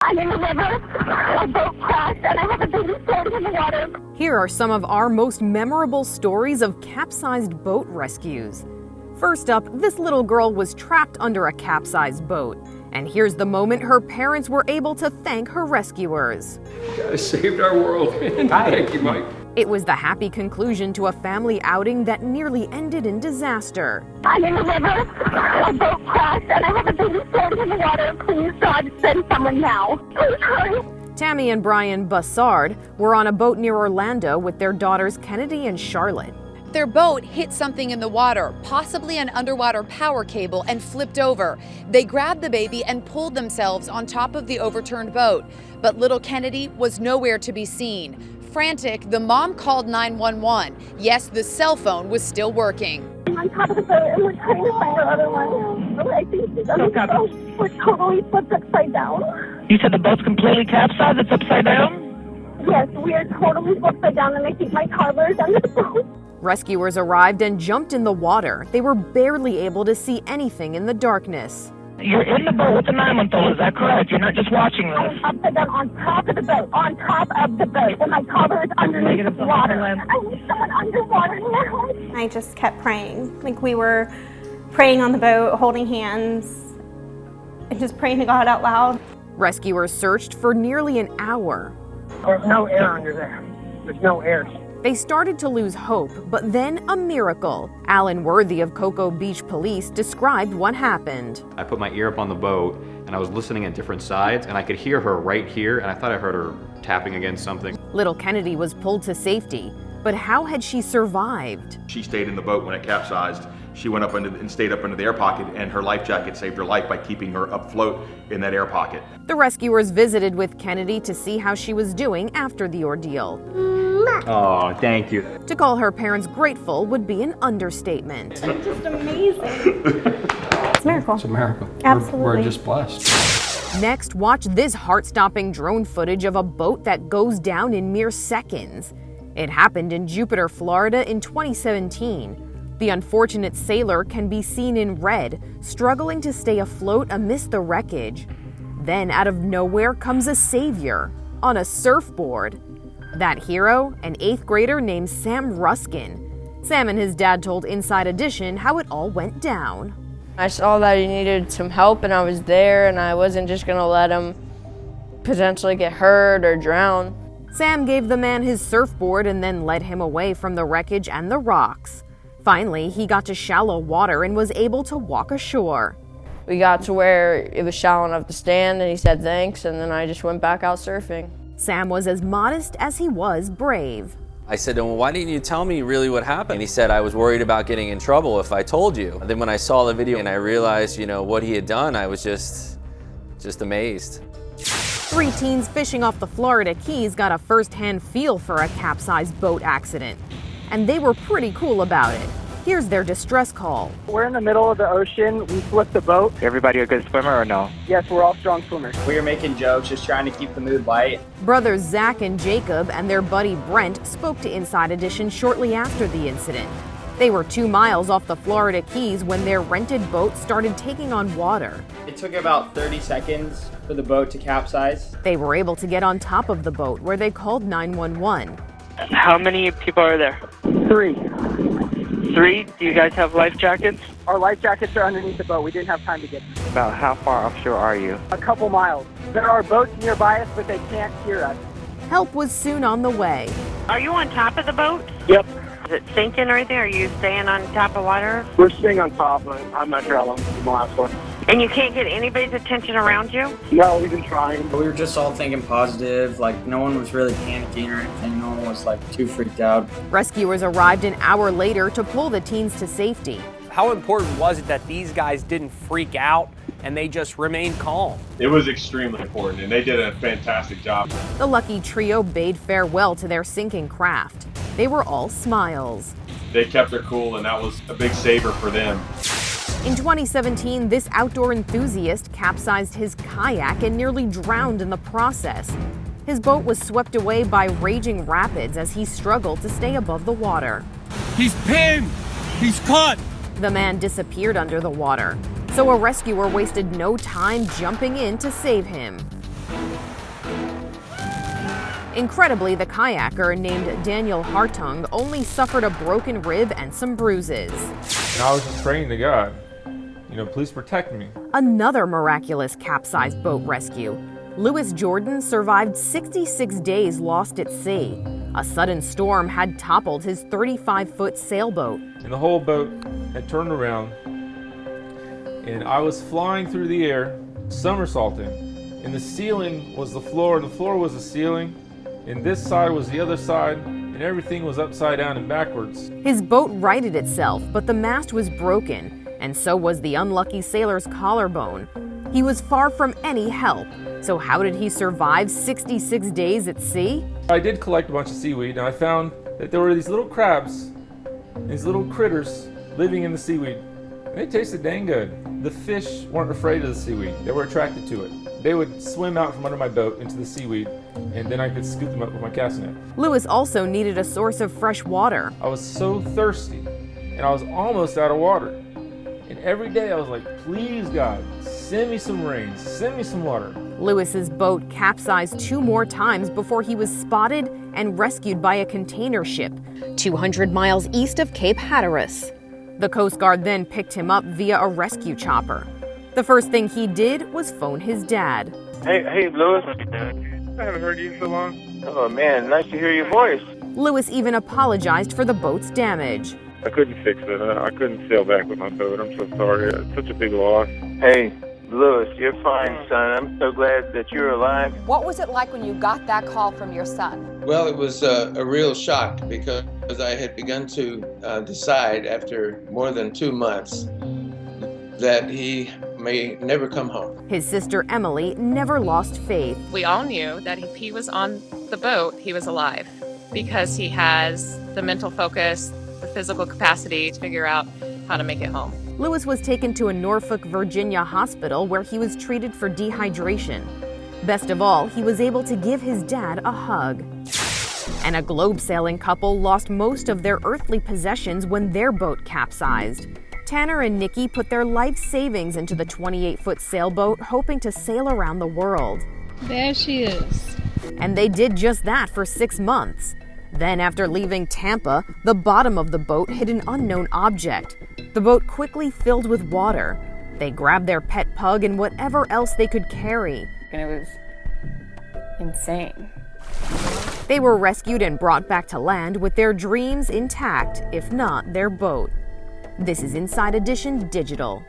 I'm in the river. A boat crashed and I have a baby floating in the water. Here are some of our most memorable stories of capsized boat rescues. First up, this little girl was trapped under a capsized boat. And here's the moment her parents were able to thank her rescuers. You guys saved our world, man. Thank you, Mike. It was the happy conclusion to a family outing that nearly ended in disaster. I'm in the river. A boat crashed and I have a baby floating in the water. Please, God, send someone now. Please hurry. Tammy and Brian Bossard were on a boat near Orlando with their daughters Kennedy and Charlotte. Their boat hit something in the water, possibly an underwater power cable, and flipped over. They grabbed the baby and pulled themselves on top of the overturned boat. But little Kennedy was nowhere to be seen. Frantic, the mom called 911. Yes, the cell phone was still working. I'm on top of the boat and we're trying to find our other one. I think she's on the boat. We're totally flipped upside down. You said the boat's completely capsized? It's upside down? Yes, we are totally flipped upside down and I think my toddler is under the boat. Rescuers arrived and jumped in the water. They were barely able to see anything in the darkness. You're in the boat with the 9-month-old, is that correct? You're not just watching this? I'm upside down on top of the boat, and my toddler is underneath the water. I need someone underwater now. I just kept praying. Like, we were praying on the boat, holding hands, and just praying to God out loud. Rescuers searched for nearly an hour. There's no air under there. There's no air. They started to lose hope, but then a miracle. Alan Worthy of Cocoa Beach Police described what happened. I put my ear up on the boat and I was listening at different sides and I could hear her right here and I thought I heard her tapping against something. Little Kennedy was pulled to safety, but how had she survived? She stayed in the boat when it capsized. She went up and stayed up under the air pocket, and her life jacket saved her life by keeping her afloat in that air pocket. The rescuers visited with Kennedy to see how she was doing after the ordeal. Oh, thank you. To call her parents grateful would be an understatement. It's just amazing. It's a miracle. It's a miracle. Absolutely. We're just blessed. Next, watch this heart-stopping drone footage of a boat that goes down in mere seconds. It happened in Jupiter, Florida in 2017. The unfortunate sailor can be seen in red, struggling to stay afloat amidst the wreckage. Then out of nowhere comes a savior on a surfboard. That hero, an 8th grader named Sam Ruskin. Sam and his dad told Inside Edition how it all went down. I saw that he needed some help and I was there, and I wasn't just gonna let him potentially get hurt or drown. Sam gave the man his surfboard and then led him away from the wreckage and the rocks. Finally, he got to shallow water and was able to walk ashore. We got to where it was shallow enough to stand and he said thanks, and then I just went back out surfing. Sam was as modest as he was brave. I said, well, why didn't you tell me really what happened? And he said, I was worried about getting in trouble if I told you. Then when I saw the video and I realized, what he had done, I was just amazed. 3 teens fishing off the Florida Keys got a first-hand feel for a capsized boat accident. And they were pretty cool about it. Here's their distress call. We're in the middle of the ocean. We flipped the boat. Everybody a good swimmer or no? Yes, we're all strong swimmers. We were making jokes, just trying to keep the mood light. Brothers Zach and Jacob and their buddy Brent spoke to Inside Edition shortly after the incident. They were 2 miles off the Florida Keys when their rented boat started taking on water. It took about 30 seconds for the boat to capsize. They were able to get on top of the boat where they called 911. How many people are there? 3. 3? Do you guys have life jackets? Our life jackets are underneath the boat. We didn't have time to get them. About how far offshore are you? A couple miles. There are boats nearby us, but they can't hear us. Help was soon on the way. Are you on top of the boat? Yep. Is it sinking or anything? Are you staying on top of water? We're staying on top, but I'm not sure how long this will last for. And you can't get anybody's attention around you? No, we've been trying. We were just all thinking positive, like no one was really panicking or anything. No one was too freaked out. Rescuers arrived an hour later to pull the teens to safety. How important was it that these guys didn't freak out and they just remained calm? It was extremely important, and they did a fantastic job. The lucky trio bade farewell to their sinking craft. They were all smiles. They kept their cool, and that was a big saver for them. In 2017, this outdoor enthusiast capsized his kayak and nearly drowned in the process. His boat was swept away by raging rapids as he struggled to stay above the water. He's pinned! He's caught! The man disappeared under the water, so a rescuer wasted no time jumping in to save him. Incredibly, the kayaker named Daniel Hartung only suffered a broken rib and some bruises. And I was just praying to God, please protect me. Another miraculous capsized boat rescue. Louis Jordan survived 66 days lost at sea. A sudden storm had toppled his 35-foot sailboat. And the whole boat had turned around, and I was flying through the air, somersaulting. And the ceiling was the floor, and the floor was the ceiling, and this side was the other side, and everything was upside down and backwards. His boat righted itself, but the mast was broken, and so was the unlucky sailor's collarbone. He was far from any help. So how did he survive 66 days at sea? I did collect a bunch of seaweed, and I found that there were these little crabs, these little critters living in the seaweed. And they tasted dang good. The fish weren't afraid of the seaweed. They were attracted to it. They would swim out from under my boat into the seaweed, and then I could scoop them up with my cast net. Louis also needed a source of fresh water. I was so thirsty, and I was almost out of water. And every day I was like, please God, send me some rain, send me some water. Louis's boat capsized 2 more times before he was spotted and rescued by a container ship 200 miles east of Cape Hatteras. The Coast Guard then picked him up via a rescue chopper. The first thing he did was phone his dad. Hey, Louis. I haven't heard you so long. Oh, man, nice to hear your voice. Louis even apologized for the boat's damage. I couldn't fix it. I couldn't sail back with my boat. I'm so sorry. It's such a big loss. Hey, Louis, you're fine, son. I'm so glad that you're alive. What was it like when you got that call from your son? Well, it was a real shock because I had begun to decide after more than 2 months that he may never come home. His sister Emily never lost faith. We all knew that if he was on the boat, he was alive because he has the mental focus, the physical capacity to figure out how to make it home. Louis was taken to a Norfolk, Virginia hospital where he was treated for dehydration. Best of all, he was able to give his dad a hug. And a globe-sailing couple lost most of their earthly possessions when their boat capsized. Tanner and Nikki put their life savings into the 28-foot sailboat, hoping to sail around the world. There she is. And they did just that for 6 months. Then, after leaving Tampa, the bottom of the boat hit an unknown object. The boat quickly filled with water. They grabbed their pet pug and whatever else they could carry. And it was insane. They were rescued and brought back to land with their dreams intact, if not their boat. This is Inside Edition Digital.